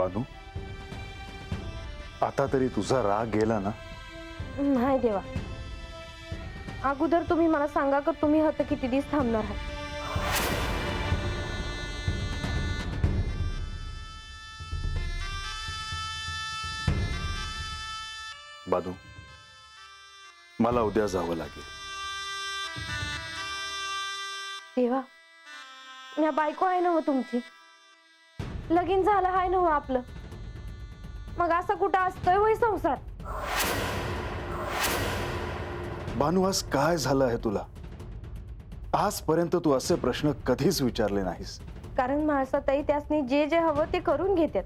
बानू, आता तरी तुझा राग गेला ना? नाही देवा, अगोदर तुम्ही मला सांगा की तुम्ही आता किती दिवस थांबणार आहात? बानू, मला उद्या जावं लागेल. देवा, मी बायको आहे ना हो तुमची, लगीन झालं आहे ना हो आपलं, मग असं कुठं असतोय होय संसार? बानू, आज काय झालं आहे तुला? आजपर्यंत तू असे प्रश्न कधीच विचारले नाहीस. कारण माणसातही त्यासनी जे जे हवं ते करून घेतात,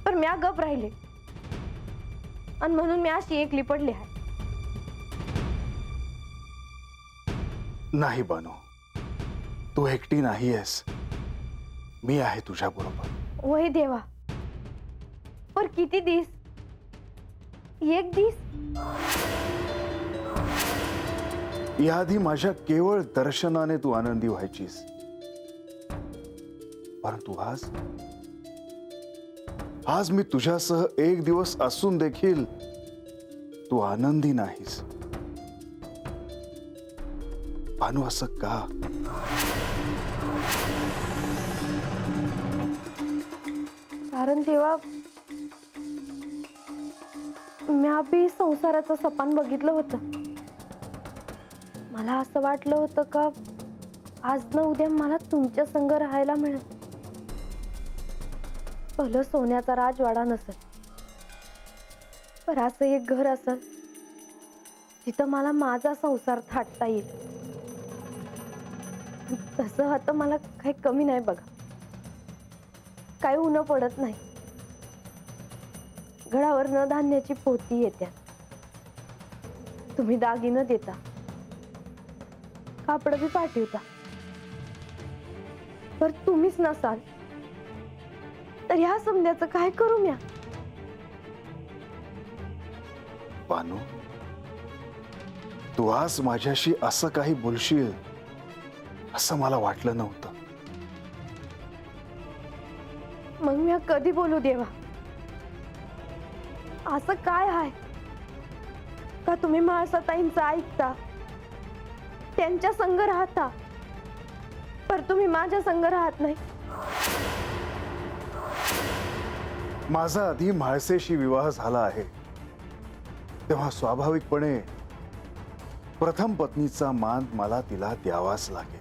पण म्या गप राहिले आणि म्हणून मी अशी एकली पडली आहे. नाही बानू, तू एकटी नाही आहेस, मी आहे तुझ्या बरोबर. वही देवा, पर किती दिस? एक दिस? याआधी माझ्या केवळ दर्शनाने तू आनंदी व्हायचीस, परंतु आज मी तुझ्यासह एक दिवस असून देखील तू आनंदी नाहीस. बानू, असं का? कारण देवा, म्या बी संसाराचं सपान बघितलं होतं. मला असं वाटलं होतं का आज न उद्या मला तुमच्या संग राहायला मिळेल. भलं सोन्याचा राजवाडा नसेल, पण असं एक घर असेल तिथं मला माझा संसार थाटता येईल. तसं आता मला काही कमी नाही बघा, काही उन्ह पडत नाही. घरावर न धान्याची पोती येत्या, तुम्ही दागिनं देता, कापड बी पाठवता. पर तुम्हीच नसाल तर ह्या समध्याचं काय करू म्या? बानू, तू आज माझ्याशी असं काही बोलशील असं मला वाटलं नव्हतं. मग म्या कधी बोलू देवा? असं काय आहे का तुम्ही माळसाताईंचं ऐकता, त्यांच्या संग राहता, पर तुम्ही माझ्या संग राहत नाही? माझा आधी म्हाळसेशी विवाह झाला आहे, तेव्हा स्वाभाविकपणे प्रथम पत्नीचा मान मला तिला द्यावाच लागेल.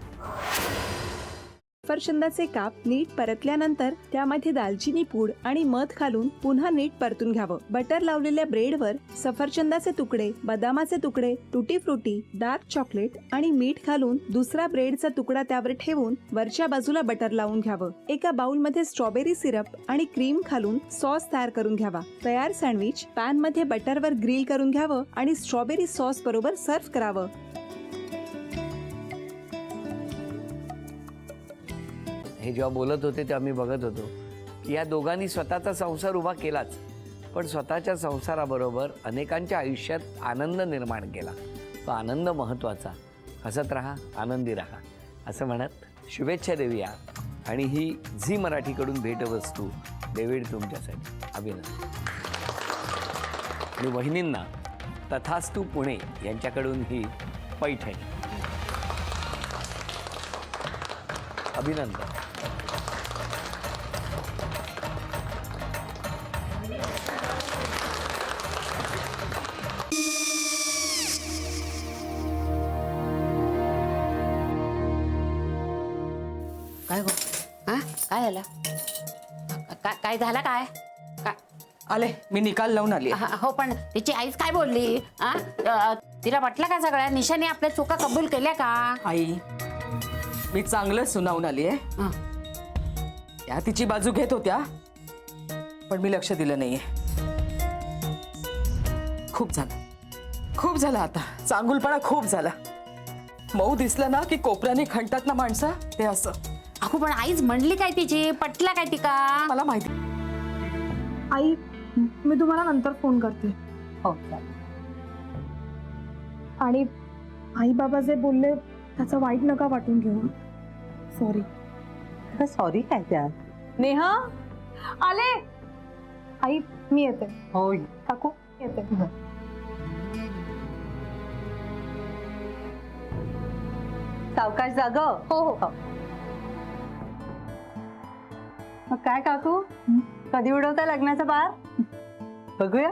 सफरचंदाचे काप नीट परतल्यानंतर त्यामध्ये दालचिनी पूड आणि मध घालून पुन्हा नीट परतून घ्यावं. बटर लावलेल्या ब्रेडवर सफरचंदाचे तुकडे, बदामाचे तुकडे, टुटी फ्रुटी, डार्क चॉकलेट आणि मीठ घालून दुसरा ब्रेडचा तुकडा त्यावर ठेवून वरच्या बाजूला बटर लावून घ्यावं. एका बाउलमध्ये स्ट्रॉबेरी सिरप आणि क्रीम घालून सॉस तयार करून घ्यावा. तयार सँडविच पॅन मध्ये बटरवर ग्रिल करून घ्यावं आणि स्ट्रॉबेरी सॉस बरोबर सर्व्ह करावं. हे जेव्हा बोलत होते तेव्हा मी बघत होतो की या दोघांनी स्वतःचा संसार उभा केलाच, पण स्वतःच्या संसाराबरोबर अनेकांच्या आयुष्यात आनंद निर्माण केला. तो आनंद महत्त्वाचा. हसत राहा, आनंदी राहा असं म्हणत शुभेच्छा देऊया. आणि ही झी मराठीकडून भेटवस्तू डेव्हिड तुमच्यासाठी. अभिनंदन. आणि वहिनींना तथास्तू पुणे यांच्याकडून ही पैठणी. अभिनंदन. काय गो? हा, काय झालं? काय झालं? काय आले, मी निकाल लावून आली. हो, पण तिची आईच काय बोलली? तिला वाटलं का सगळ्या निशाने आपल्या चुका कबूल केल्या का? आई, मी चांगलं सुनावून आली आहे. त्या तिची बाजू घेत होत्या, पण मी लक्ष दिलं नाहीये. खूप झालं आता. चांगुलपणा खूप झाला. मऊ दिसलं ना की कोपऱ्याने खणतात ना माणसं, ते असं. अगो, पण आईच म्हणली काय तिची? पटला काय तिका? मला माहिती. आई, मी तुम्हाला नंतर फोन करते. हो. आणि आई बाबा जे बोलले त्याचं वाईट नका वाटून घेऊ. सॉरी. सॉरी काय त्या? नेहा, आले. आई मी येते. होय. काकू येते. सावकाश जाग. हो हो. मग काय काकू, कधी उडवता लग्नाचा बार? बघूया.